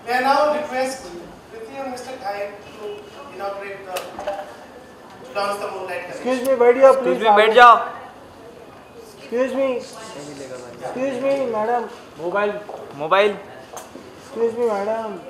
May I now request Prithvi and Mr. Ghai to inaugurate launch the Moonlight collection. Excuse me, बैठ जाओ please. Excuse me, बैठ जाओ. Excuse me. Excuse me, madam. Mobile. Excuse me, madam.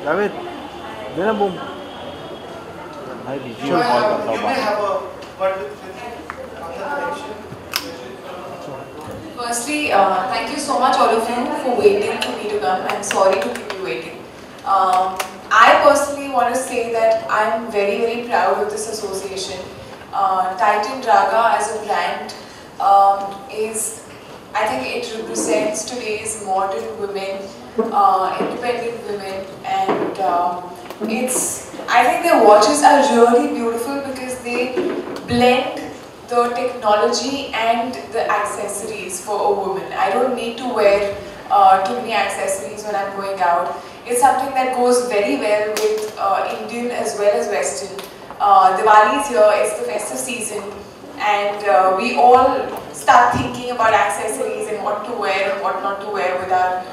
David, देना boom. भाई video call करता हूँ. You may have a word with Prithvi on the collection. Firstly, thank you so much all of you for waiting for me to come. I'm sorry to keep you waiting. I personally want to say that I'm very, very proud of this association. Titan Raga as a brand I think it represents today's modern women, independent women, and I think their watches are really beautiful because they blend the technology and the accessories for a woman. I don't need to wear too many accessories when I'm going out. It's something that goes very well with Indian as well as Western. Diwali is here, it's the festive season, and we all start thinking about accessories and what to wear and what not to wear with our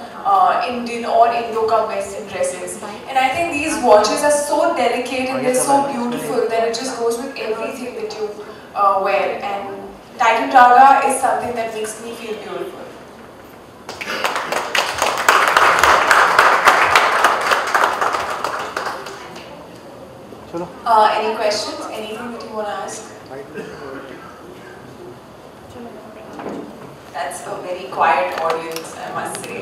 Indian or Indo-Western dresses. And I think these watches are so delicate and they're so beautiful that it just goes with everything that you wear. And Titan Raga is something that makes me feel beautiful. Any questions? Anything that you want to ask? That's a very quiet audience, I must say.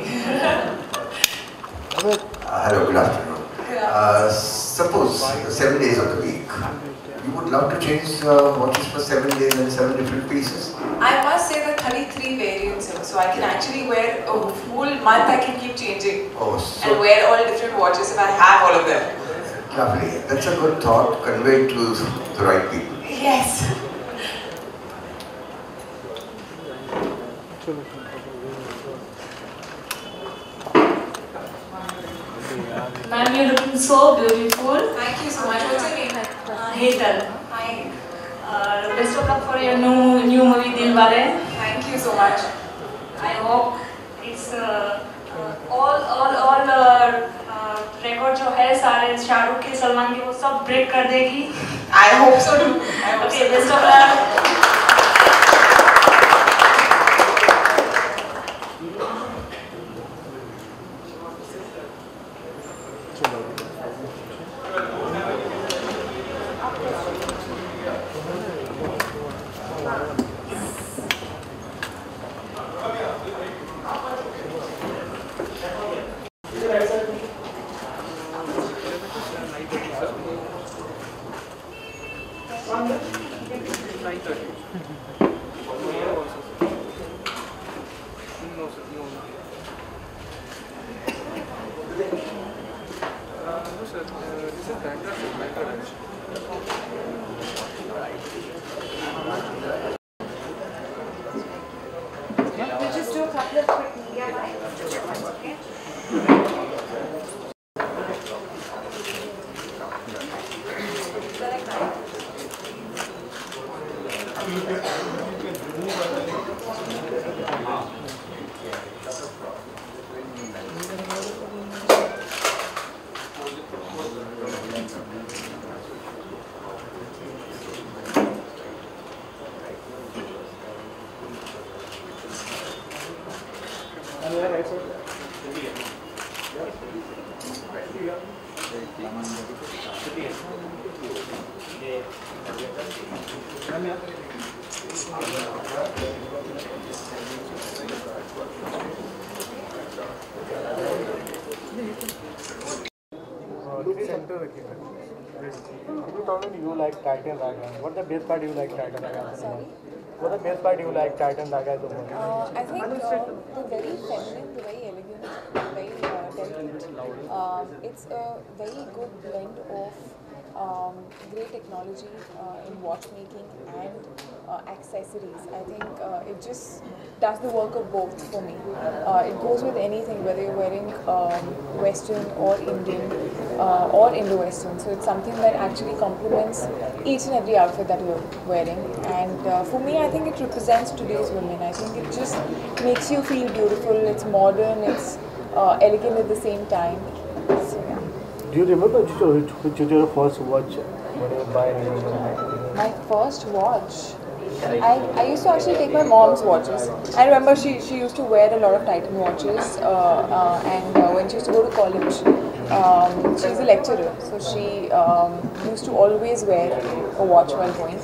Hello, good afternoon. Good afternoon. Suppose 7 days of the week, you would love to change watches for 7 days and 7 different pieces? I must say that 33 variants here, so I can actually wear a full month. I can keep changing and wear all different watches if I have all of them. Lovely. That's a good thought conveyed to the right people. Yes. Ma'am, you're looking so beautiful. Thank you so much. What's your name? Hetal. Hi. Best of luck for your new movie Dilwale. Thank you so much. I hope it's all record जो है सारे शाहरुख के सलमान के वो सब break कर देगी. I hope so too. Okay, best of luck. Just do a couple of quick media bites, okay? You told me you like Titan Raga. What's the best part you like Titan Raga? Sorry? What's the best part you like Titan Raga the most? I think they're very feminine, they're very elegant, very delicate. It's a very good blend of great technology in watchmaking and accessories. I think it just does the work of both for me. It goes with anything, whether you're wearing Western or Indian or Indo-Western. So it's something that actually complements each and every outfit that you're wearing. And for me, I think it represents today's women. I think it just makes you feel beautiful. It's modern. It's elegant at the same time. So yeah. Do you remember which was your first watch when you were buying? My first watch. I used to actually take my mom's watches. I remember she used to wear a lot of Titan watches, and when she used to go to college, she's a lecturer, so she used to always wear a watch while going,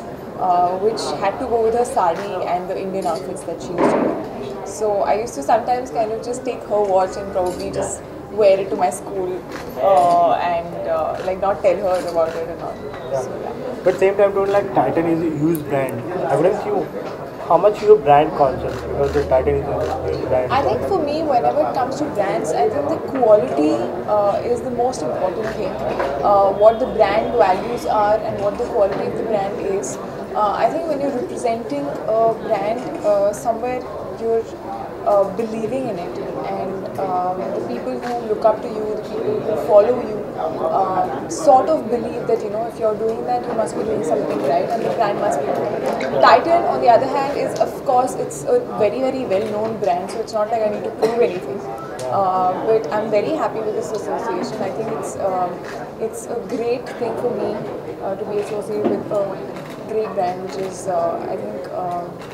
which had to go with her sari and the Indian outfits that she used to wear. So I used to sometimes kind of just take her watch and probably just wear it to my school and like not tell her about it and all. Yeah. So, yeah. But same time, don't like Titan is a huge brand. I would ask you, how much you brand conscious because the Titan is a huge brand. I think for me, whenever it comes to brands, I think the quality is the most important thing. What the brand values are and what the quality of the brand is. I think when you're representing a brand, somewhere you're believing in it, and the people who look up to you, the people who follow you, sort of believe that, you know, if you're doing that, you must be doing something right, and the brand must be good. Titan, on the other hand, is of course it's a very, very well-known brand, so it's not like I need to prove anything. But I'm very happy with this association. I think it's a great thing for me to be associated with a great brand, which is I think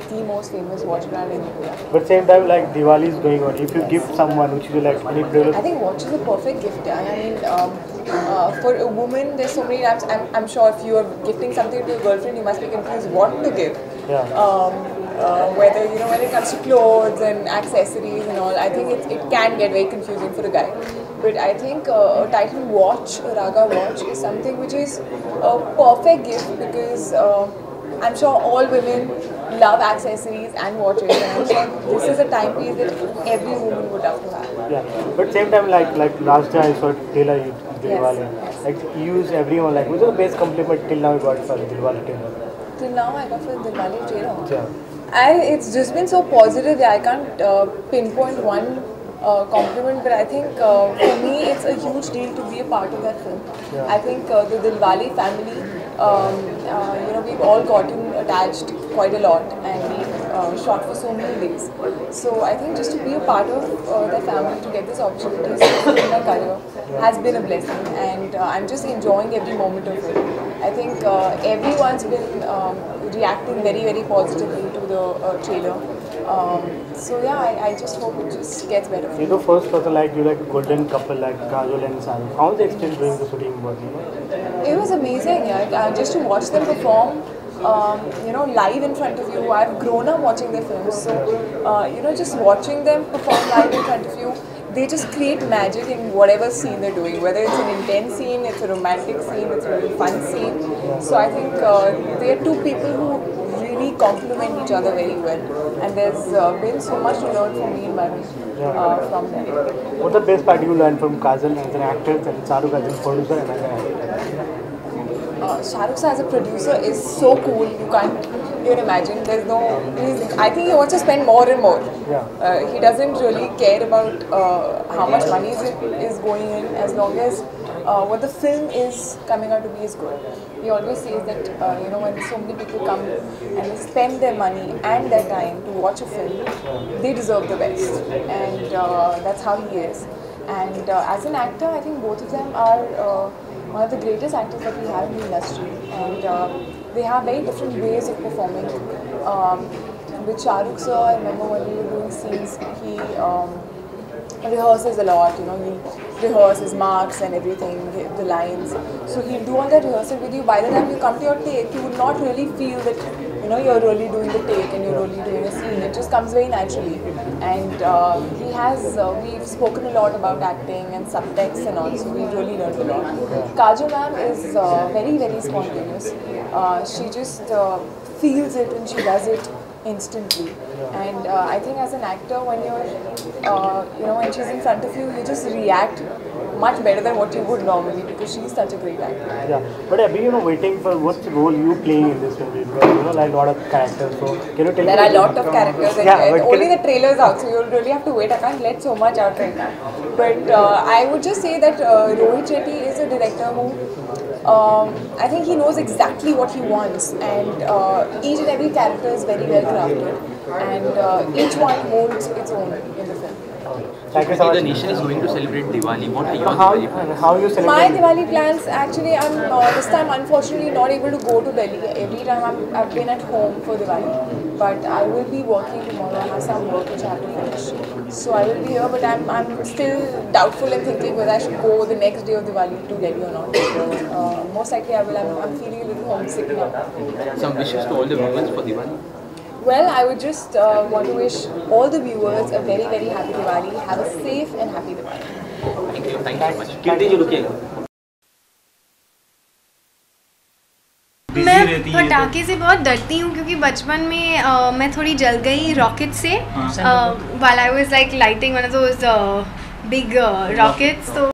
the most famous watch brand in India. But same time, like Diwali is going on. If you give someone which you like any product, I think watch is a perfect gift. I mean, for a woman, there's so many times. I'm sure if you are gifting something to your girlfriend, you must be confused what to give. yeah. Whether, you know, when it comes to clothes and accessories and all, I think it can get very confusing for a guy. But I think a Titan watch, a Raga watch, is something which is a perfect gift because I'm sure all women love accessories and watches, and I'm sure this is a timepiece that every woman would love to have. Yeah, but same time, like last time I saw Taylor Diwali. Yes. Like you use everyone like what's the best compliment till now you got for Diwali Taylor? Till now, I got for Diwali trailer. Yeah. It's just been so positive that I can't pinpoint one compliment, but I think for me it's a huge deal to be a part of that film. Yeah. I think the Dilwale family, you know, we've all gotten attached quite a lot, and we've shot for so many days. So I think just to be a part of that family, to get this opportunity in my career, has been a blessing, and I'm just enjoying every moment of it. I think everyone's been reacting very, very positively to the trailer. So yeah, I just hope it just gets better. You know, first person like you like golden couple like Kajol and Shahrukh. How was the experience doing the shooting was? It was amazing, yeah. Just to watch them perform, you know, live in front of you. I've grown up watching their films, so you know, just watching them perform live in front of you, they just create magic in whatever scene they're doing. Whether it's an intense scene, it's a romantic scene, it's a really fun scene. So I think they are two people who really complement each other very well, and there's been so much to learn for me and Varun from them. What's the best part you learned from Kajol as an actor and Shahrukh as a producer and as an actor? Shahrukh as a producer is so cool. You can't even imagine. There's no. I think he wants to spend more and more. Yeah. He doesn't really care about how much money is going in, as long as what the film is coming out to be is good. He always says that you know, when so many people come and they spend their money and their time to watch a film, they deserve the best, and that's how he is. And as an actor, I think both of them are one of the greatest actors that we have in the industry, and they have very different ways of performing. With Shahrukh sir, I remember when we were doing scenes, he rehearses a lot, you know, he rehearses marks and everything, the lines. So he'll do all that rehearsal with you. By the time you come to your take, you would not really feel that, you know, you're really doing the take and you're really doing a scene. It just comes very naturally. And he has, we've spoken a lot about acting and subtext and all, so we've really learned a lot. Kajal ma'am is very, very spontaneous. She just feels it and she does it instantly. And I think as an actor, when you're, you know, when she's in front of you, you just react much better than what you would normally, because she's such a great actor. Yeah, but I've been, you know, waiting for what's role you playing in this movie, because, you know, like a lot of characters. So can you tell me? There are a lot of characters, and yeah, only the trailer's out, so you'll really have to wait. I can't let so much out right now. But I would just say that Rohit Shetty is a director who, I think he knows exactly what he wants, and each and every character is very well crafted, and each one holds its own in the film. Thank you so much. The nation is going to celebrate Diwali. What are your Diwali plans? How you celebrate? My Diwali plans, actually, I'm this time unfortunately not able to go to Delhi. Every time I've been at home for Diwali, but I will be working tomorrow. I have some work which I have to finish, so I will be here. But I'm still doubtful and thinking whether I should go the next day of Diwali to Delhi or not. Most likely I will. I'm feeling a little homesick now. Some wishes to all the viewers for Diwali? Well, I would just want to wish all the viewers a very, very happy Diwali. Have a safe and happy Diwali. Thank you so much. कीर्ति जी रुकिएगा. मैं पटाखे से बहुत डरती हूँ क्योंकि बचपन में मैं थोड़ी जल गई रॉकेट से while I was like lighting one of those big rockets. तो